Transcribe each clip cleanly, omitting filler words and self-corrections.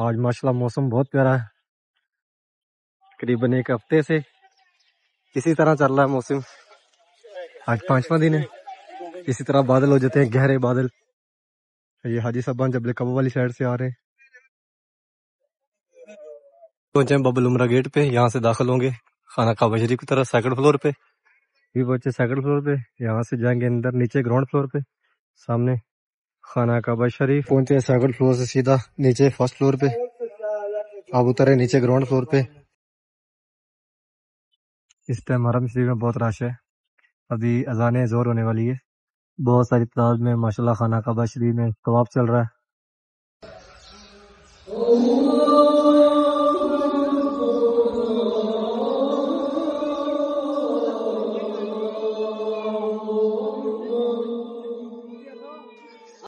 آج ماشاءاللہ موسم بہت پیارا ہے، تقریباً ایک ہفتے سے اسی طرح چل رہا ہے موسم۔ آج 5واں دن ہے، اسی طرح بادل ہو جاتے ہیں، گہرے بادل۔ یہ حاجی صاحبان جبل کبو والی سائڈ سے آ رہے ہیں، پہنچے ہیں باب العمرہ گیٹ پہ، یہاں سے داخل ہوں گے خانہ کعبہ شریف کی طرف سیکنڈ فلور پہ۔ یہ پہنچے سیکنڈ فلور پہ، یہاں سے جائیں گے اندر، نیچے گراؤنڈ فلور پہ سامنے خانہ کعبہ شریف۔ پہنچے سیکنڈ فلور سے سیدھا نیچے فرسٹ فلور پہ، اب اترے نیچے گراؤنڈ فلور پہ۔ اس ٹائم حرم شریف میں بہت رش ہے، ابھی اذان ظہر ہونے والی ہے، بہت ساری تعداد میں ماشاءاللہ خانہ کعبہ شریف میں طواف چل رہا ہے۔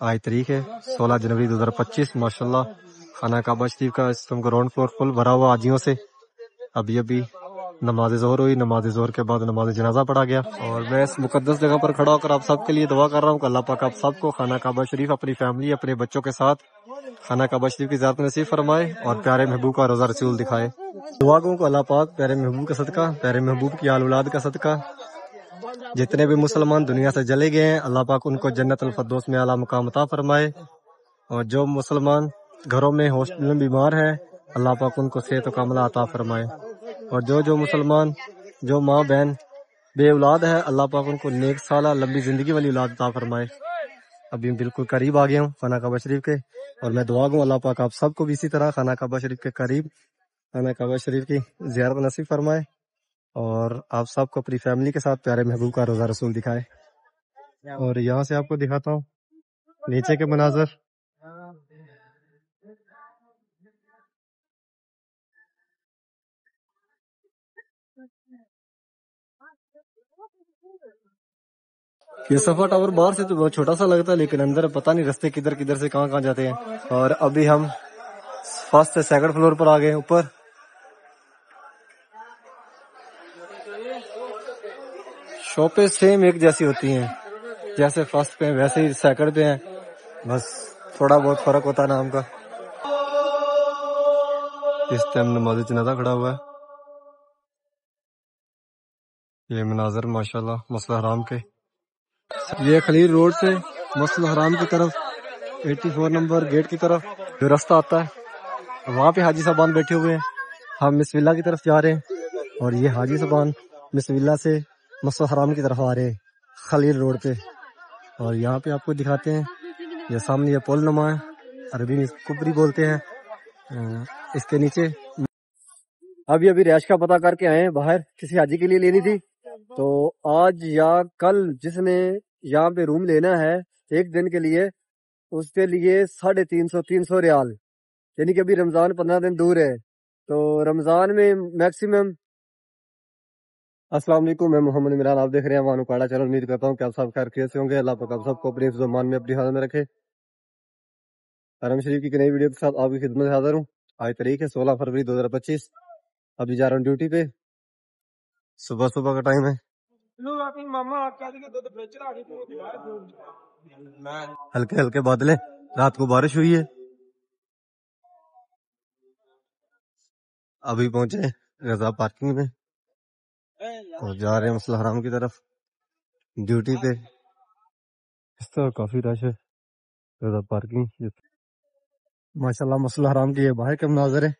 آج تاریخ ہے 16 جنوری 2025، ماشاءاللہ خانہ کعبہ شریف کا اس ٹائم گراؤنڈ فلور فل بھرا ہوا حاجیوں سے۔ ابھی نماز ظہر ہوئی، نماز ظہر کے بعد نماز جنازہ پڑھا گیا، اور میں اس مقدس جگہ پر کھڑا ہو کر آپ سب کے لیے دعا کر رہا ہوں کہ اللہ پاک آپ سب کو خانہ کعبہ شریف اپنی فیملی اپنے بچوں کے ساتھ خانہ کعبہ شریف کی زیارت نصیب فرمائے اور پیارے محبوب کا روزہ رسول دکھائے۔ دعا کروں کہ اللہ پاک پیارے محبوب کا صدقہ، پیارے محبوب کی آل اولاد کا صدقہ جتنے بھی مسلمان دنیا سے چلے گئے ہیں، اللہ پاک ان کو جنت الفردوس میں اعلیٰ مقام عطا فرمائے، اور جو مسلمان گھروں میں ہاسپٹل میں بیمار ہیں اللہ پاک ان کو صحت و کاملہ عطا فرمائے، اور جو مسلمان جو ماں بہن بے اولاد ہے اللہ پاک ان کو نیک سالہ لمبی زندگی والی اولاد عطا فرمائے۔ ابھی بالکل قریب آ گیا ہوں خانہ کعبہ شریف کے، اور میں دعا کروں اللہ پاک آپ سب کو بھی اسی طرح خانہ کعبہ شریف کے قریب خانہ کعبہ شریف کی زیارت نصیب فرمائے، اور آپ سب کو اپنی فیملی کے ساتھ پیارے محبوب کا روزہ رسول دکھائے۔ اور یہاں سے آپ کو دکھاتا ہوں نیچے کے مناظر۔ یہ صفا ٹاور باہر سے تو بہت چھوٹا سا لگتا ہے، لیکن اندر پتہ نہیں رستے کدھر کدھر سے کہاں کہاں جاتے ہیں۔ اور ابھی ہم فرسٹ سے سیکنڈ فلور پر آ گئے اوپر۔ شاپیں سیم ایک جیسی ہوتی ہیں، جیسے فرسٹ پہ ہیں ویسے ہی سیکنڈ پہ ہیں، بس تھوڑا بہت فرق ہوتا ہے نام کا۔ اس ٹائم نماز جنازہ کھڑا ہوا ہے، یہ مناظر ماشاءاللہ مسجد حرام کے۔ یہ خلیل روڈ سے مسجد حرام کی طرف 84 نمبر گیٹ کی طرف جو راستہ آتا ہے، وہاں پہ حاجی صاحبان بیٹھے ہوئے ہیں، ہم مس ولا کی طرف جا رہے ہیں، اور یہ حاجی صاحبان مس ولا سے مسجد حرام کی طرف آ رہے ہیں خلیل روڈ پہ۔ اور یہاں پہ آپ کو دکھاتے ہیں یہ سامنے یہ پل نما ہے، عربی میں اس کو کبری بولتے ہیں، اس کے نیچے ابھی رہائش کا پتہ کر کے آئے ہیں، باہر کسی حاجی کے لیے لینی تھی، تو آج یا کل جس نے یہاں پہ روم لینا ہے ایک دن کے لیے، اس کے لیے 350 ریال، یعنی کہ ابھی رمضان 15 دن دور ہے، تو رمضان میں میکسیمم۔ السلام علیکم، میں محمد عمران، آپ دیکھ رہے ہیں وانو کاڑا چینل۔ امید کرتا ہوں کہ آپ سب خیر خیریت سے ہوں گے، اللہ پاک آپ سب کو اپنے حفظ و امان میں اپنی حفاظت میں رکھے۔ حرم شریف کی نئی ویڈیو کے ساتھ آپ کی خدمت میں حاضر ہوں۔ آج تاریخ ہے 16 فروری 2025، ابھی جا رہا ہوں ڈیوٹی پہ، صبح کا ٹائم ہے، ہلکے ہلکے بادل ہیں، رات کو بارش ہوئی ہے۔ ابھی پہنچے رضا پارکنگ میں اور جا رہے ہیں مسجد حرام کی طرف ڈیوٹی پہ۔ اس طرح کافی رش ہے رضا پارکنگ۔ ماشاءاللہ مسجد حرام کی یہ باہر کے مناظر ہے۔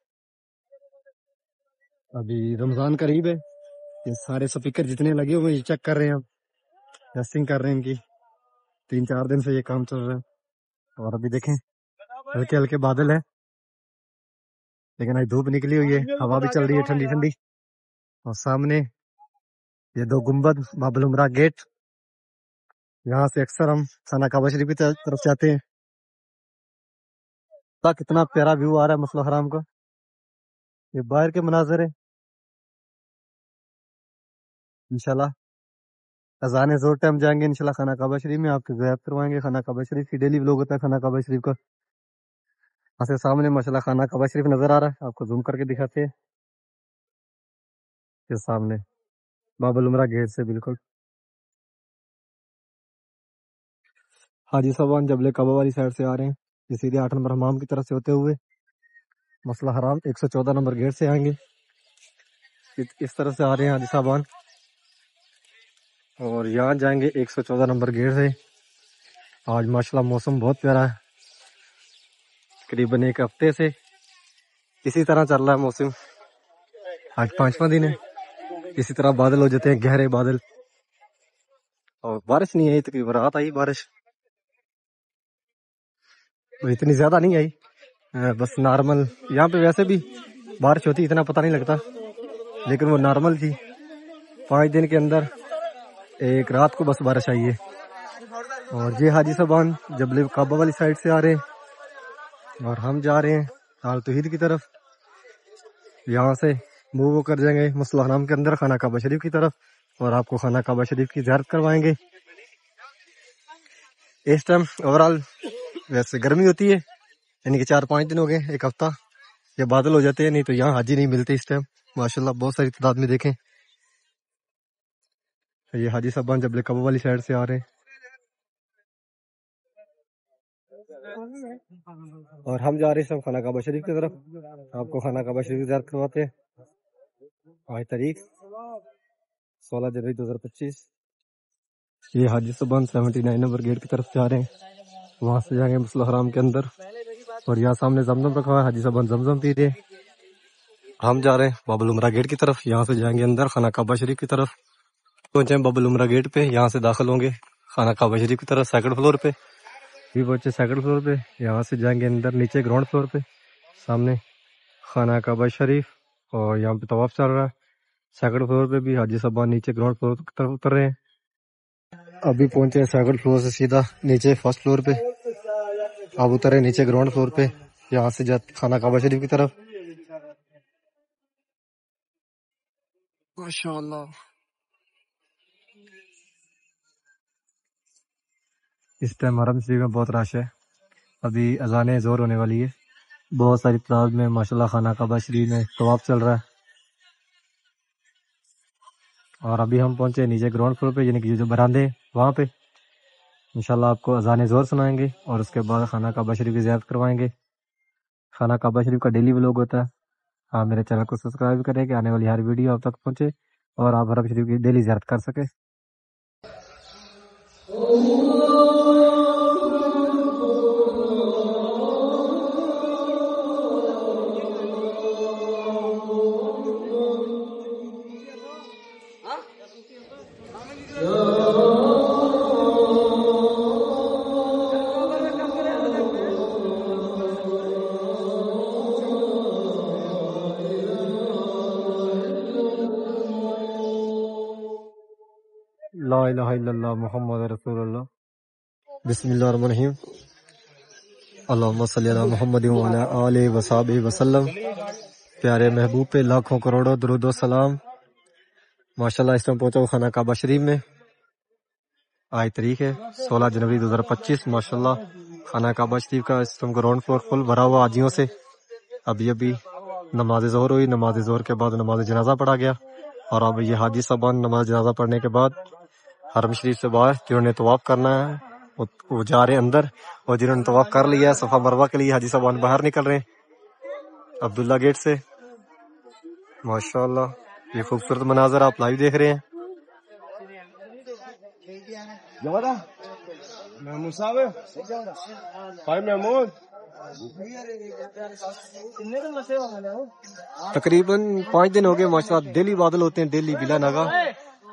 ابھی رمضان قریب ہے، یہ سارے سپیکر جتنے لگے ہوئے یہ چیک کر رہے ہیں، ہم ٹیسٹنگ کر رہے ہیں ان کی، 3-4 دن سے یہ کام چل رہا ہے۔ اور ابھی دیکھیں ہلکے ہلکے بادل ہیں، لیکن آج دھوپ نکلی ہوئی ہے، ہوا بھی چل رہی ہے ٹھنڈی ٹھنڈی، اور سامنے یہ 2 گنبد باب العمرہ گیٹ، یہاں سے اکثر ہم خانہ کعبہ شریف کی طرف جاتے ہیں۔ کتنا پیارا ویو آ رہا ہے مسجد حرام کا، یہ باہر کے مناظر ہے۔ انشاءاللہ اذان زور ٹائم جائیں گے انشاءاللہ خانہ کعبہ شریف میں، آپ کے غیاب کروائیں گے خانہ کعبہ شریف کی، ڈیلی ولاگ ہوتا ہے خانہ کعبہ شریف کا۔ ایسے سامنے ماشاءاللہ خانہ کعبہ شریف نظر آ رہا ہے، آپ کو زوم کر کے دکھاتے ہیں، یہ سامنے باب العمرہ گیٹ سے بالکل۔ حاجی صاحبان جبل کعبہ والی سائڈ سے آ رہے ہیں، یہ سیدھے 8 نمبر حمام کی طرف سے ہوتے ہوئے مسئلہ حرام 114 نمبر گیٹ سے آئیں گے، اس طرف سے آ رہے ہیں حاجی صاحبان، اور یہاں جائیں گے 114 نمبر گیٹ سے۔ آج ماشاءاللہ موسم بہت پیارا ہے، تقریباً ایک ہفتے سے اسی طرح چل رہا ہے موسم۔ آج 5واں دن ہے، اسی طرح بادل ہو جاتے ہیں، گہرے بادل، اور بارش نہیں آئی، تقریباً رات آئی بارش، اتنی زیادہ نہیں آئی، بس نارمل۔ یہاں پہ ویسے بھی بارش ہوتی اتنا پتہ نہیں لگتا، لیکن وہ نارمل تھی۔ 5 دن کے اندر ایک رات کو بس بارش آئی ہے۔ اور یہ حاجی صاحبان جبل کعبہ والی سائڈ سے آ رہے ہیں، اور ہم جا رہے ہیں آل توحید کی طرف۔ یہاں سے موو کر جائیں گے مسلح حرام کے اندر خانہ کعبہ شریف کی طرف، اور آپ کو خانہ کعبہ شریف کی زیارت کروائیں گے۔ اس ٹائم اوورال ویسے گرمی ہوتی ہے، یعنی کہ 4-5 دن ہو گئے، ایک ہفتہ یہ بادل ہو جاتے ہیں، نہیں تو یہاں حاجی نہیں ملتے اس ٹائم ماشاءاللہ، بہت ساری تعداد میں دیکھیں۔ یہ حاجی صاحبان جبل کعبہ والی سائڈ سے آ رہے ہیں، اور ہم جا رہے ہیں خانہ کعبہ شریف کی طرف۔ آپ کو خانہ کعبہ شریف کی زیارت کرواتے ہیں۔ آج تاریخ 16 جنوری 2025۔ یہ حاجی صاحبان 79 نمبر گیٹ کی طرف سے آ رہے ہیں، وہاں سے جائیں گے مسلح حرام کے اندر، اور یہاں سامنے زمزم رکھا ہوا ہے، حاجی صاحبان زمزم پی رہے ہیں۔ ہم جا رہے ہیں باب العمرہ گیٹ کی طرف، یہاں سے جائیں گے اندر خانہ کعبہ شریف کی طرف۔ پہنچے باب العمرہ گیٹ پہ، یہاں سے داخل ہوں گے خانہ کعبہ شریف کی طرف 2nd فلور پہ۔ بھی پہنچے 2nd فلور پہ، یہاں سے جائیں گے اندر نیچے گراؤنڈ فلور پہ، سامنے خانہ کعبہ شریف، اور یہاں پہ طواف چل رہا ہے۔ 2nd فلور پہ بھی حاجی صاحبان نیچے گراؤنڈ فلور کی طرف اتر رہے ہیں۔ ابھی پہنچے 2nd فلور سے سیدھا نیچے 1st فلور پہ، اب اترے نیچے گراؤنڈ فلور پہ، یہاں سے جاتے خانہ کعبہ شریف کی طرف۔ ماشاءاللہ اس ٹائم حرم شریف میں بہت رش ہے، ابھی اذان ظہر ہونے والی ہے، بہت ساری تعداد میں ماشاءاللہ خانہ کعبہ شریف میں طواف چل رہا ہے۔ اور ابھی ہم پہنچے نیچے گراؤنڈ فلور پہ، یعنی کہ جو براندے وہاں پہ انشاءاللہ آپ کو اذان ظہر سنائیں گے، اور اس کے بعد خانہ کعبہ شریف کی زیارت کروائیں گے۔ خانہ کعبہ شریف کا ڈیلی ولاگ ہوتا ہے، آپ میرے چینل کو سبسکرائب کریں کہ آنے والی ہر ویڈیو آپ تک پہنچے اور آپ حرم شریف کی ڈیلی زیارت کر سکیں۔ لا الہ الا اللہ محمد رسول اللہ۔ بسم اللہ الرحمن الرحیم، اللہم صلی علی محمد وعلی آلہ وصحبہ وسلم۔ پیارے محبوب پہ لاکھوں کروڑوں درود و سلام۔ ماشاءاللہ اس ٹائم پہنچا ہوں خانہ کعبہ شریف میں۔ آج تاریخ ہے 16 جنوری 2025۔ ماشاءاللہ خانہ کعبہ شریف کا اس ٹائم گراؤنڈ فلور فل بھرا ہوا حاجیوں سے۔ ابھی نماز ظہر ہوئی، نماز ظہر کے بعد نماز جنازہ پڑھا گیا، اور اب یہ حاجی صاحبان نماز جنازہ پڑھنے کے بعد حرم شریف سے باہر جنہوں نے طواف کرنا ہے وہ جا رہے ہیں اندر، اور جنہوں نے طواف کر لیا ہے صفا مروہ کے لیے حاجی صاحبان باہر نکل رہے ہیں عبداللہ گیٹ سے۔ ماشاءاللہ یہ خوبصورت مناظر آپ لائیو دیکھ رہے ہیں۔ تقریباً 5 دن ہو گئے ماشاءاللہ، ڈیلی بادل ہوتے ہیں، ڈیلی بلا ناگا،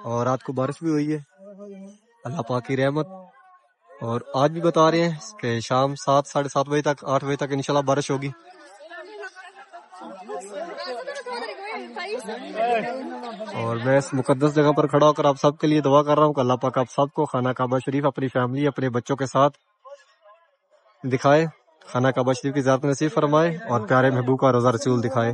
اور رات کو بارش بھی ہوئی ہے، اللہ پاک کی رحمت۔ اور آج بھی بتا رہے ہیں کہ شام 7 ساڑھے 7 بجے تک 8 بجے تک انشاءاللہ بارش ہوگی۔ اور میں اس مقدس جگہ پر کھڑا ہو کر آپ سب کے لیے دعا کر رہا ہوں کہ اللہ پاک آپ سب کو خانہ کعبہ شریف اپنی فیملی اپنے بچوں کے ساتھ دکھائے، خانہ کعبہ شریف کی زیارت نصیب فرمائے، اور پیارے محبوب کا روزہ رسول دکھائے۔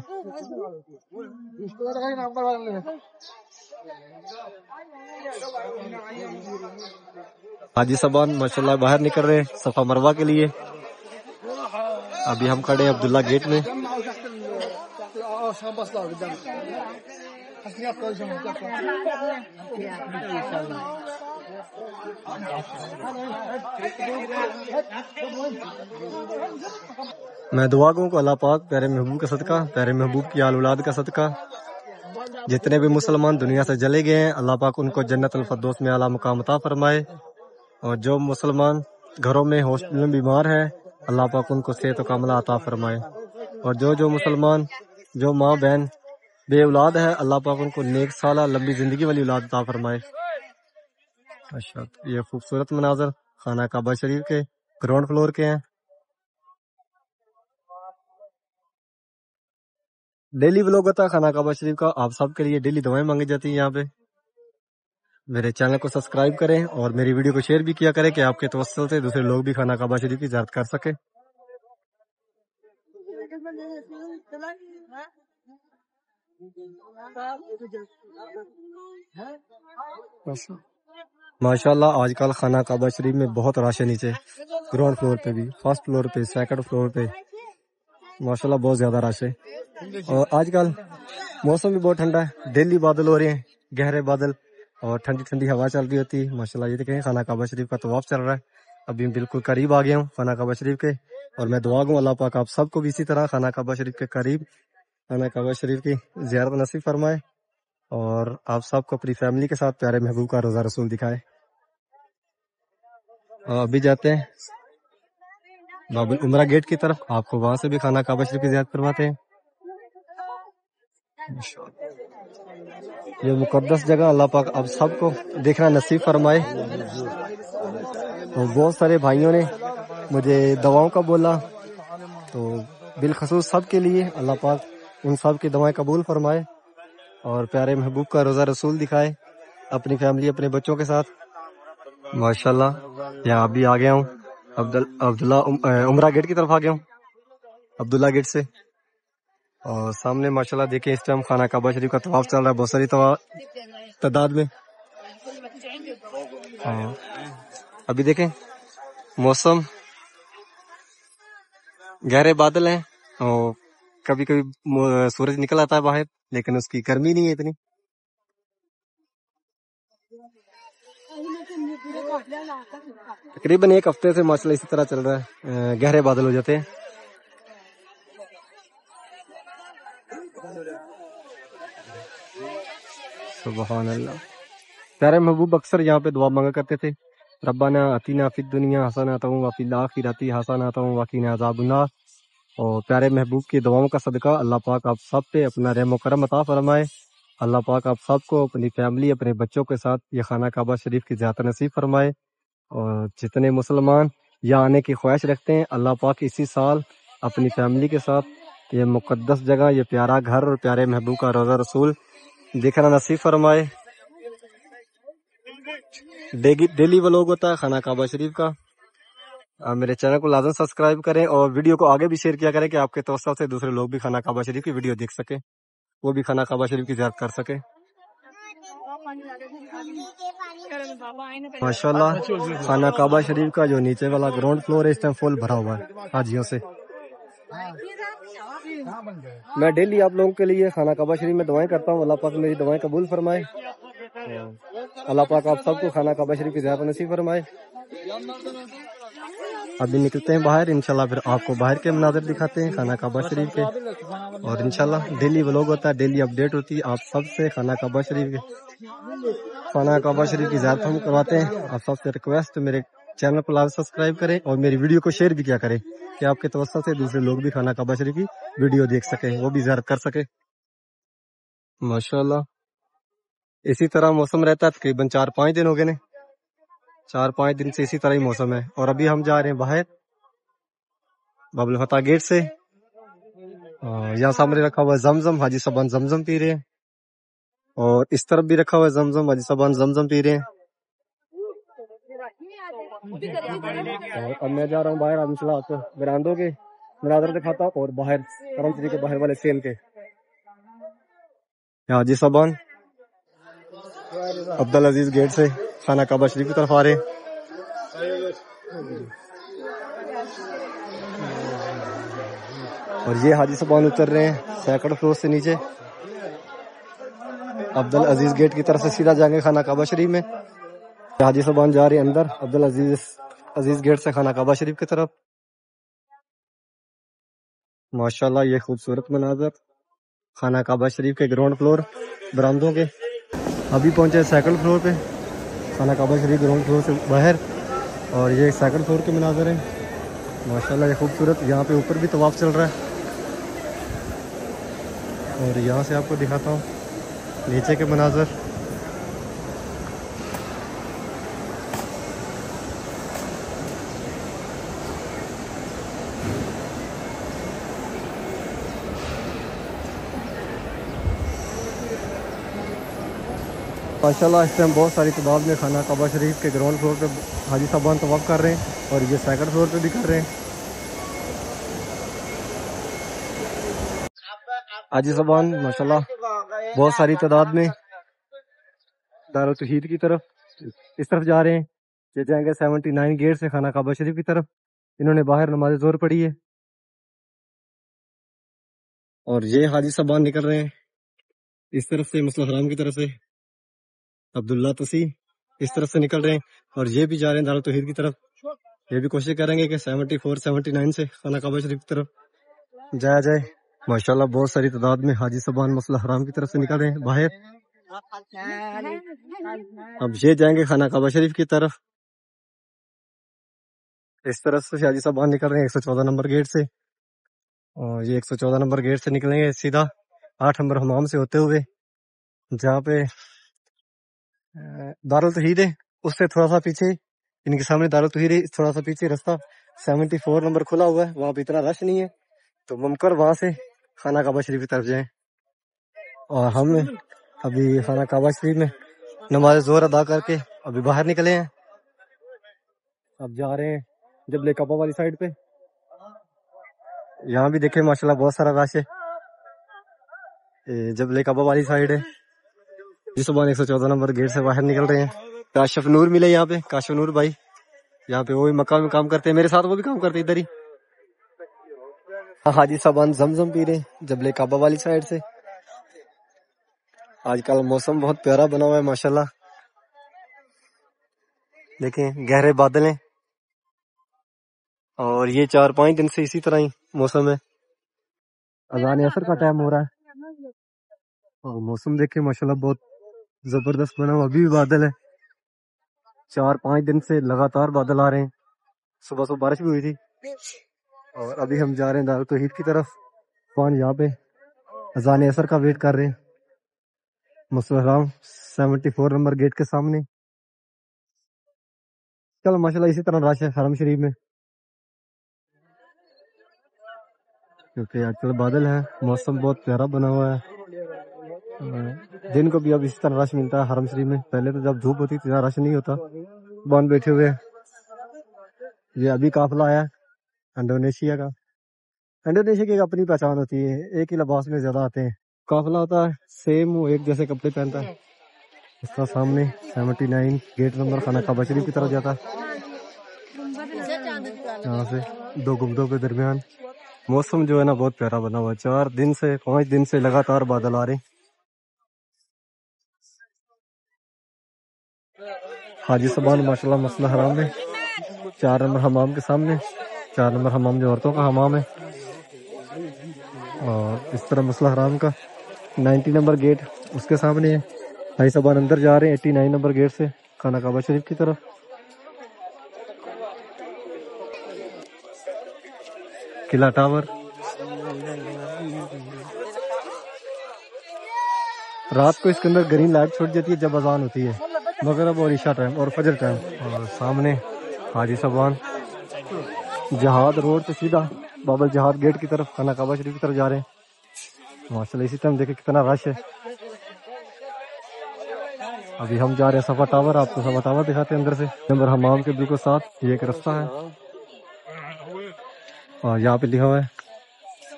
حاجی صاحبان ماشاءاللہ باہر نکل رہے ہیں صفا مروہ کے لیے۔ ابھی ہم کھڑے ہیں عبداللہ گیٹ میں۔ میں دعا کروں کہ اللہ پاک پیارے محبوب کا صدقہ، پیارے محبوب کی آل اولاد کا صدقہ جتنے بھی مسلمان دنیا سے چلے گئے ہیں، اللہ پاک ان کو جنت الفردوس میں اعلیٰ مقام عطا فرمائے، اور جو مسلمان گھروں میں ہاسپٹل میں بیمار ہے اللہ پاک ان کو صحت و کاملہ عطا فرمائے، اور جو مسلمان جو ماں بہن بے اولاد ہے اللہ پاک ان کو نیک سالہ لمبی زندگی والی اولاد عطا فرمائے۔ اچھا، یہ خوبصورت مناظر خانہ کعبہ شریف کے گراؤنڈ فلور کے ہیں۔ ڈیلی ولاگ ہوتا ہے خانہ کعبہ شریف کا، آپ سب کے لیے ڈیلی دعائیں مانگی جاتی ہیں یہاں پہ۔ میرے چینل کو سبسکرائب کریں اور میری ویڈیو کو شیئر بھی کیا کریں کہ آپ کے توسل سے دوسرے لوگ بھی خانہ کعبہ شریف کی زیارت کر سکیں۔ ماشاءاللہ آج کل خانہ کعبہ شریف میں بہت رش ہے، نیچے گراؤنڈ فلور پہ بھی، فرسٹ فلور پہ، سیکنڈ فلور پہ ماشاءاللہ بہت زیادہ رش ہے۔ اور آج کل موسم بھی بہت ٹھنڈا ہے، ڈیلی بادل ہو رہے ہیں، گہرے بادل، اور ٹھنڈی ٹھنڈی ہوا چل رہی ہوتی ہے ماشاءاللہ۔ یہ دیکھیں خانہ کعبہ شریف کا طواف چل رہا ہے، ابھی بالکل قریب آ گیا ہوں خانہ کعبہ شریف کے، اور میں دعا گوں اللہ پاک آپ سب کو بھی اسی طرح خانہ کعبہ شریف کے قریب خانہ کعبہ شریف کی زیارت نصیب فرمائے، اور آپ سب کو اپنی فیملی کے ساتھ پیارے محبوب کا روزہ رسول دکھائے۔ ابھی جاتے ہیں باب العمرہ گیٹ کی طرف، آپ کو وہاں سے بھی خانہ کعبہ شریف کی زیارت کرواتے ہیں۔ یہ مقدس جگہ اللہ پاک آپ سب کو دیکھنا نصیب فرمائے۔ اور بہت سارے بھائیوں نے مجھے دعاؤں کا بولا، تو بالخصوص سب کے لیے اللہ پاک ان سب کی دعائیں قبول فرمائے، اور پیارے محبوب کا روزہ رسول دکھائے اپنی فیملی اپنے بچوں کے ساتھ۔ ماشاءاللہ یہاں ابھی آ گیا ہوں عبداللہ عمرہ گیٹ کی طرف آ گیا ہوں، عبداللہ گیٹ سے، اور سامنے ماشاءاللہ دیکھیں اس ٹائم خانہ کعبہ شریف کا طواف چل رہا ہے بہت ساری تعداد میں۔ ابھی دیکھیں موسم گہرے بادل ہیں، اور کبھی کبھی سورج نکل آتا ہے باہر، لیکن اس کی گرمی نہیں ہے اتنی۔ تقریباً ایک ہفتے سے ماشاءاللہ اسی طرح چل رہا ہے، گہرے بادل ہو جاتے ہیں۔ سبحان اللہ۔ پیارے محبوب اکثر یہاں پہ دعا مانگا کرتے تھے، ربنا آتینا فی الدنیا حسنۃ وفی الآخرۃ حسنۃ وقنا عذاب النار، اور پیارے محبوب کی دعاؤں کا صدقہ اللہ پاک آپ سب پہ اپنا رحم و کرم عطا فرمائے۔ اللہ پاک آپ سب کو اپنی فیملی اپنے بچوں کے ساتھ یہ خانہ کعبہ شریف کی زیارت نصیب فرمائے، اور جتنے مسلمان یہاں آنے کی خواہش رکھتے ہیں اللہ پاک اسی سال اپنی فیملی کے ساتھ یہ مقدس جگہ، یہ پیارا گھر اور پیارے محبوب کا روزہ رسول دیکھنا نصیب فرمائے۔ ڈیلی ولاگ ہوتا ہے خانہ کعبہ شریف کا، میرے چینل کو لازم سبسکرائب کریں، اور ویڈیو کو آگے بھی شیئر کیا کریں کہ آپ کے توسل سے دوسرے لوگ بھی خانہ کعبہ شریف کی ویڈیو دیکھ سکیں، وہ بھی خانہ کعبہ شریف کی زیارت کر سکیں۔ ماشاءاللہ خانہ کعبہ شریف کا جو نیچے والا گراؤنڈ فلور ہے اس ٹائم فل بھرا ہوا ہے حاجیوں سے۔ میں ڈیلی آپ لوگوں کے لیے خانہ کعبہ شریف میں دعائیں کرتا ہوں، اللہ پاک میری دعائیں قبول فرمائے، اللہ پاک آپ سب کو خانہ کعبہ شریف کی زیارت نصیب فرمائے۔ ابھی نکلتے ہیں باہر، انشاءاللہ پھر آپ کو باہر کے مناظر دکھاتے ہیں خانہ کعبہ شریف کے، اور انشاءاللہ ڈیلی ولاگ ہوتا ہے، ڈیلی اپڈیٹ ہوتی ہے آپ سب سے خانہ کعبہ شریف کے، خانہ کعبہ شریف کی زیارت ہم کرواتے ہیں۔ آپ سب سے ریکویسٹ میرے چینل کو لازم سبسکرائب کریں اور میری ویڈیو کو شیئر بھی کیا کریں کہ آپ کے توسل سے دوسرے لوگ بھی خانہ کعبہ شریف کی ویڈیو دیکھ سکیں، وہ بھی زیارت کر سکیں۔ ماشاءاللہ اسی طرح موسم رہتا ہے، تقریباً 4-5 دن ہو گئے 4-5 دن سے اسی طرح ہی موسم ہے، اور ابھی ہم جا رہے ہیں باہر باب الفتح گیٹ سے، یہاں سامنے رکھا ہوا ہے زمزم، حاجی صاحبان زمزم پی رہے ہیں، اور اس طرف بھی رکھا ہوا ہے زمزم، حاجی صاحبان زمزم پی رہے ہیں۔ اور اب میں جا رہا ہوں باہر، آپ کو براندوں کے مناظر دکھاتا ہوں، اور باہر کرم شریف کے باہر والے سیل کے حاجی صاحبان عبدالعزیز گیٹ سے خانہ کعبہ شریف کی طرف آ رہے ہیں۔ اور یہ حاجی صاحبان اتر رہے ہیں سیکنڈ فلور سے نیچے، عبدالعزیز گیٹ کی طرف سے سیدھا جائیں گے خانہ کعبہ شریف میں۔ حاجی صاحبان جا رہے ہیں اندر عزیز گیٹ سے خانہ کعبہ شریف کی طرف. ماشاءاللہ یہ خوبصورت مناظر خانہ کعبہ شریف کے گراؤنڈ فلور برآمدوں کے. ابھی پہنچے سیکنڈ فلور پہ خانہ کعبہ شریف گراؤنڈ فلور سے باہر, اور یہ سیکنڈ فلور کے مناظر ہیں. ماشاءاللہ یہ خوبصورت. یہاں پہ اوپر بھی طواف چل رہا ہے, اور یہاں سے آپ کو دکھاتا ہوں نیچے کے مناظر. ماشاءاللہ اس ٹائم بہت ساری تعداد میں خانہ کعبہ شریف کے گراؤنڈ فلور پہ حاجی صاحبان طواف کر رہے ہیں, اور یہ سیکنڈ فلور پہ بھی کر رہے ہیں. حاجی صاحبان ماشاءاللہ بہت ساری تعداد میں دارالتوحید کی طرف اس طرف جا رہے ہیں. یہ جائیں گے 79 گیٹ سے خانہ کعبہ شریف کی طرف. انہوں نے باہر نماز ظہر پڑھی ہے, اور یہ حاجی صاحبان نکل رہے ہیں اس طرف سے مسجد حرام کی طرف سے. عبداللہ تسی اس طرف سے نکل رہے ہیں, اور یہ بھی جا رہے ہیں دارالتوحید کی طرف. یہ بھی کوشش کریں گے کہ 74-79 سے خانہ کعبہ شریف کی طرف جایا جائے. ماشاءاللہ بہت ساری تعداد میں حاجی صاحبان مسجد حرام کی طرف سے نکل رہے ہیں باہر. اب یہ جائیں گے خانہ کعبہ شریف کی طرف. اس طرف سے حاجی صاحبان نکل رہے ہیں 114 نمبر گیٹ سے, اور یہ 114 نمبر گیٹ سے نکلیں گے سیدھا 8 نمبر حمام سے ہوتے ہوئے, جہاں پہ دارالتوحید ہے اس سے تھوڑا سا پیچھے. ان کے سامنے دارالتوحید ہے, تھوڑا سا پیچھے رستہ 74 نمبر کھلا ہوا ہے, وہاں پہ اتنا رش نہیں ہے, تو ممکن وہاں سے خانہ کعبہ شریف کی طرف جائیں. اور ہم ابھی خانہ کعبہ شریف میں نماز ظہر ادا کر کے ابھی باہر نکلے ہیں. اب جا رہے ہیں جبل کعبہ والی سائڈ پہ. یہاں بھی دیکھیں ماشاءاللہ بہت سارا رش ہے. جبل کعبہ والی سائڈ ہے. جس صبح 114 نمبر گیٹ سے باہر نکل رہے ہیں. کاشف نور ملے یہاں پہ, کاشف نور بھائی یہاں پہ وہ بھی مکہ میں کام کرتے ہیں, میرے ساتھ وہ بھی کام کرتے ادھر ہی. حاجی صاحبان زمزم پی رہے ہیں جبل کعبہ والی سائڈ سے. آج کل موسم بہت پیارا بنا ہوا ہے ماشاءاللہ. دیکھیں گہرے بادل ہیں, اور یہ 4-5 دن سے اسی طرح ہی موسم ہے. اذان عصر کا ٹائم ہو رہا ہے, اور موسم دیکھیں ماشاءاللہ بہت زبردست بنا ہوا. ابھی بھی بادل ہے, 4-5 دن سے لگاتار بادل آ رہے ہیں. صبح صبح بارش بھی ہوئی تھی, اور ابھی ہم جا رہے ہیں دارالتوحید کی طرف. یہاں پہ اذان عصر کا ویٹ کر رہے ہیں مسجد حرام 74 نمبر گیٹ کے سامنے. چلو ماشاءاللہ اسی طرح رش ہے حرم شریف میں, کیونکہ آج کل بادل ہے, موسم بہت پیارا بنا ہوا ہے. دن کو بھی اب اسی طرح رش ملتا ہے حرم شریف میں. پہلے تو جب دھوپ ہوتی تھی رش نہیں ہوتا, بند بیٹھے ہوئے. یہ ابھی قافلہ آیا انڈونیشیا کا. انڈونیشیا کی اپنی پہچان ہوتی ہے, ایک ہی لباس میں زیادہ آتے ہیں. قافلہ ہوتا ہے سیم, وہ ایک جیسے کپڑے پہنتا ہے. اس کا سامنے 79 گیٹ نمبر خانہ کعبہ شریف کی طرف جاتا ہے. یہاں سے 2 گنبدوں کے درمیان موسم جو ہے نا بہت پیارا بنا ہوا ہے. 5 دن سے لگاتار بادل آ رہے ہیں. حاجی صاحبان ماشاءاللہ مسجد حرام میں 4 نمبر حمام کے سامنے. 4 نمبر حمام جو عورتوں کا حمام ہے, اور اس طرح مسجد حرام کا 90 نمبر گیٹ اس کے سامنے ہے. حاجی صاحبان اندر جا رہے ہیں 89 نمبر گیٹ سے خانہ کعبہ شریف کی طرف. قلعہ ٹاور رات کو اس کے اندر گرین لائٹ چھوٹ جاتی ہے جب اذان ہوتی ہے, مغرب اور عشاء ٹائم اور فجر ٹائم. اور سامنے حاجی صاحبان جہاد روڈ سے سیدھا باب الجہاد گیٹ کی طرف خانہ کعبہ شریف کی طرف جا رہے ہیں. ماشاءاللہ اسی ٹائم دیکھیں کتنا رش ہے. ابھی ہم جا رہے ہیں صفا ٹاور. آپ کو صفا ٹاور دکھاتے ہیں اندر سے. نمبر حمام کے بالکل ساتھ یہ ایک رستہ ہے, اور یہاں پہ لکھا ہوا ہے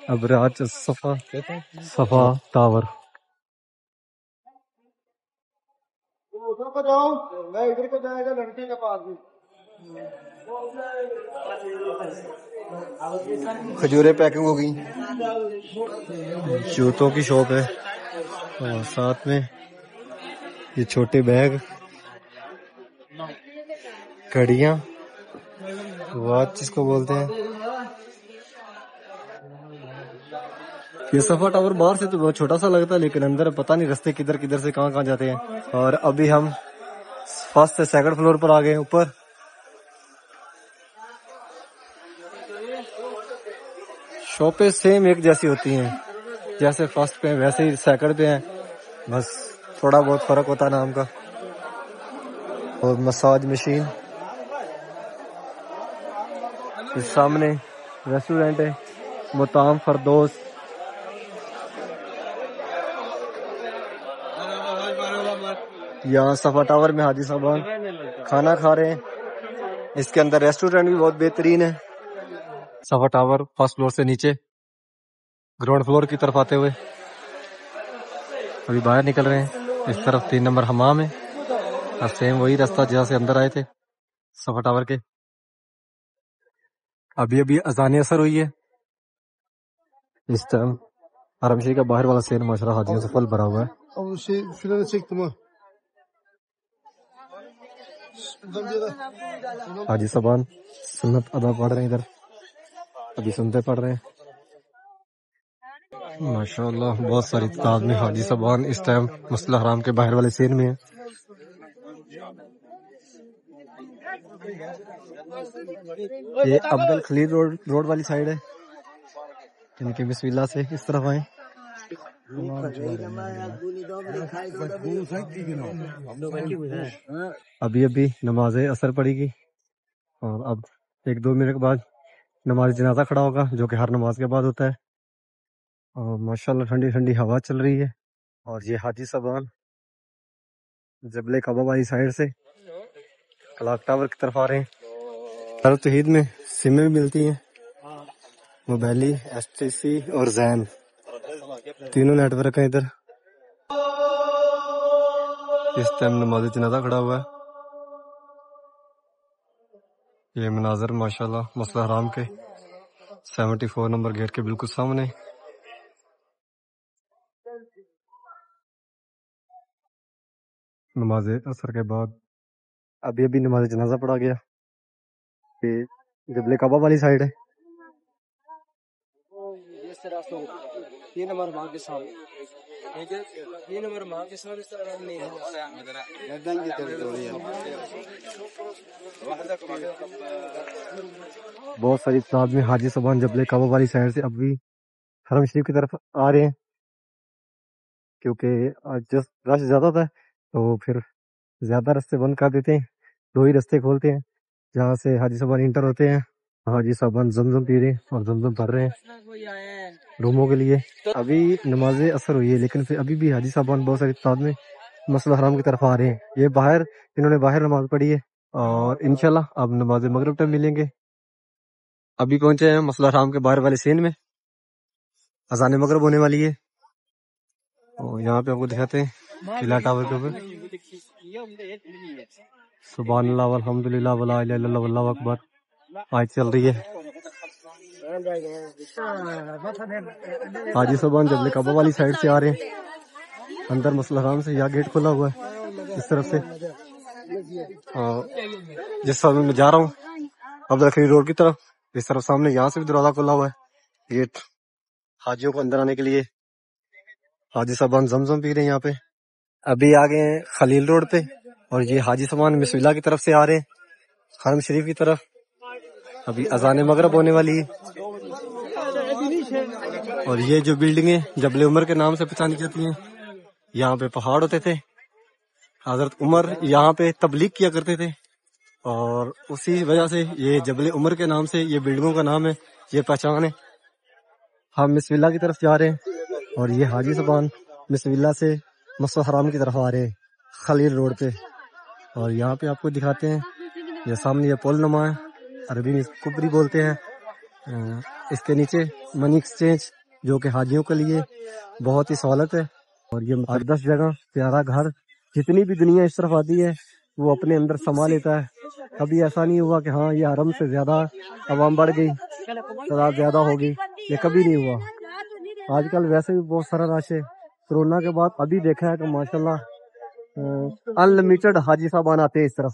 ابراج صفا ٹاور. کھجوریں پیکنگ ہو گئی, جوتوں کی شاپ ہے, اور ساتھ میں یہ چھوٹے بیگ گھڑیاں واچ جس کو بولتے ہیں. یہ صفا ٹاور باہر سے تو بہت چھوٹا سا لگتا ہے لیکن اندر پتہ نہیں رستے کدھر کدھر سے کہاں کہاں جاتے ہیں. اور ابھی ہم فرسٹ سے سیکنڈ فلور پر آ گئے اوپر. شاپیں سیم ایک جیسی ہوتی ہیں, جیسے فرسٹ پہ ویسے ہی سیکنڈ پہ ہیں, بس تھوڑا بہت فرق ہوتا ہے نام کا. اور مساج مشین, سامنے ریسٹورینٹ ہے مطعم فردوس. یہاں صفا ٹاور میں حاجی صاحبان کھانا کھا رہے ہیں. اس کے اندر ریسٹورینٹ بھی بہت بہترین ہے. صفا ٹاور فرسٹ فلور سے نیچے گراؤنڈ فلور کی طرف آتے ہوئے ابھی باہر نکل رہے ہیں. اس طرف 3 نمبر حمام ہے اور سیم وہی راستہ جہاں سے اندر آئے تھے صفا ٹاور کے. ابھی اذان اثر ہوئی ہے. اس ٹائم حرم شریف کا باہر والا سین ماشاءاللہ حاجیوں سے فل بھرا ہوا ہے. حاجی صاحبان سنت ادا پڑھ رہے ہیں ادھر, ابھی سنتے پڑھ رہے ہیں. ماشاءاللہ بہت ساری تعداد میں حاجی صاحبان اس ٹائم مسجد الحرام کے باہر والے سین میں ہیں. یہ عبد الخلیل روڈ والی سائیڈ ہے, ان کے بسم اللہ سے اس طرف آئیں. ابھی نماز اثر پڑی گی اور اب 1-2 منٹ کے بعد نماز جنازہ کھڑا ہوگا جو کہ ہر نماز کے بعد ہوتا ہے. اور ماشاءاللہ ٹھنڈی ٹھنڈی ہوا چل رہی ہے. اور یہ حاجی صاحبان جبل کعبہ والی سائیڈ سے کلاک ٹاور کی طرف آ رہے ہیں. ہر توحید میں سمیں بھی ملتی ہیں, موبائلی, ایس ٹی سی اور زین, تینوں نیٹ ورک ہیں ادھر. اس ٹائم نماز جنازہ کھڑا ہوا ہے. یہ مناظر ماشاءاللہ مسجد الحرام کے 74 نمبر گیٹ کے بالکل سامنے. نماز اثر کے بعد ابھی نماز جنازہ پڑھا گیا. یہ جبل کعبہ والی سائیڈ ہے. بہت ساری تعداد میں حاجی صاحبان جبل کعبہ والی سائیڈ سے اب بھی حرم شریف کی طرف آ رہے ہیں, کیونکہ آج رش زیادہ ہوتا ہے تو پھر زیادہ رستے بند کر دیتے ہیں. 2 ہی رستے کھولتے ہیں جہاں سے حاجی صاحبان انٹر ہوتے ہیں. حاجی صاحبان زمزم پی رہے ہیں اور زمزم بھر رہے ہیں روموں کے لیے. ابھی نماز اثر ہوئی ہے لیکن پھر ابھی بھی حاجی صاحبان بہت ساری تعداد میں مسجد الحرام کی طرف آ رہے ہیں. یہ باہر انہوں نے باہر نماز پڑھی ہے اور انشاءاللہ اب نماز مغرب ٹائم ملیں گے. ابھی پہنچے ہیں مسجد الحرام کے باہر والے سین میں, اذان مغرب ہونے والی ہے. اور یہاں پہ آپ کو دکھاتے ہیں قلعہ ٹاور کے اوپر سبحان اللہ والحمدللہ ولا الہ الا اللہ واللہ اکبر آیت چل رہی ہے. حاجی صاحبان جبل کعبہ والی سائیڈ سے آ رہے ہیں اندر مسجد الحرام سے. یہاں گیٹ کھلا ہوا ہے اس طرف سے. جس طرح میں جا رہا ہوں عبد الخلیل روڈ کی طرف, اس طرف سامنے یہاں سے بھی دروازہ کھلا ہوا ہے گیٹ حاجیوں کو اندر آنے کے لیے. حاجی صاحبان زمزم پی رہے ہیں یہاں پہ. ابھی آگے ہیں خلیل روڈ پہ اور یہ حاجی صاحبان بسم اللہ کی طرف سے آ رہے ہیں حرم شریف کی طرف. ابھی اذان مغرب ہونے والی ہے. اور یہ جو بلڈنگیں جبل عمر کے نام سے پہچانی جاتی ہیں, یہاں پہ پہاڑ ہوتے تھے. حضرت عمر یہاں پہ تبلیغ کیا کرتے تھے اور اسی وجہ سے یہ جبل عمر کے نام سے یہ بلڈنگوں کا نام ہے, یہ پہچان ہے. ہم بسم اللہ کی طرف جا رہے ہیں اور یہ حاجی صاحبان بسم اللہ سے مسجد حرام کی طرف آ رہے ہیں خلیل روڈ پہ. اور یہاں پہ آپ کو دکھاتے ہیں یہ سامنے یہ پول نما ہے, عربی میں کبری بولتے ہیں. اس کے نیچے منی ایکسچینج جو کہ حاجیوں کے لیے بہت ہی سہولت ہے. اور یہ مقدس جگہ پیارا گھر جتنی بھی دنیا اس طرف آتی ہے وہ اپنے اندر سما لیتا ہے. کبھی ایسا نہیں ہوا کہ ہاں یہ حرم سے زیادہ عوام بڑھ گئی, تعداد زیادہ ہوگی, یہ کبھی نہیں ہوا. آج کل ویسے بھی بہت سارا رش ہے. کورونا کے بعد ابھی دیکھا ہے کہ ماشاءاللہ ان لمیٹڈ حاجی صاحبان آتے ہیں اس طرف.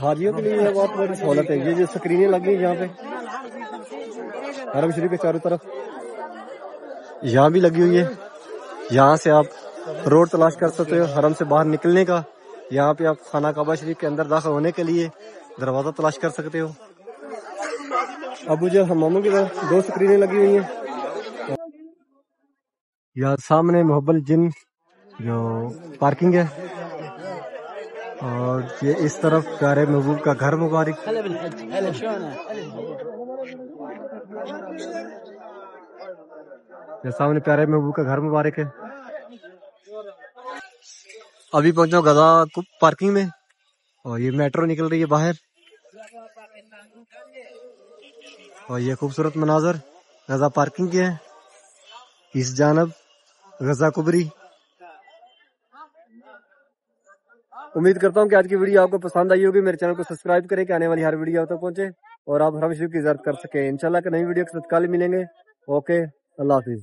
حاجیوں کے لیے یہ بہت بڑی سہولت ہے. یہ جو اسکرینیں لگی ہیں یہاں پہ حرم شریف کے چاروں طرف یہاں بھی لگی ہوئی ہے. یہاں سے آپ روڈ تلاش کر سکتے ہو حرم سے باہر نکلنے کا. یہاں پہ آپ خانہ کعبہ شریف کے اندر داخل ہونے کے لیے دروازہ تلاش کر سکتے ہو. ابو جو حماموں کی طرف 2 اسکرینیں لگی ہوئی ہیں. یہاں سامنے محب الجن جو پارکنگ ہے اور یہ اس طرف پیارے محبوب کا گھر مبارک. یہ سامنے پیارے محبوب کا گھر مبارک ہے. ابھی پہنچا ہوں غزہ پارکنگ میں اور یہ میٹرو نکل رہی ہے باہر اور یہ خوبصورت مناظر غزہ پارکنگ کے ہیں. اس جانب غزہ کبری. امید کرتا ہوں کہ آج کی ویڈیو آپ کو پسند آئی ہوگی. میرے چینل کو سبسکرائب کریں کہ آنے والی ہر ویڈیو آپ تک پہنچے اور آپ حرم شریف کی زیارت کر سکیں. انشاءاللہ کہ نئی ویڈیو کے ساتھ کل ملیں گے. اوکے, اللہ حافظ.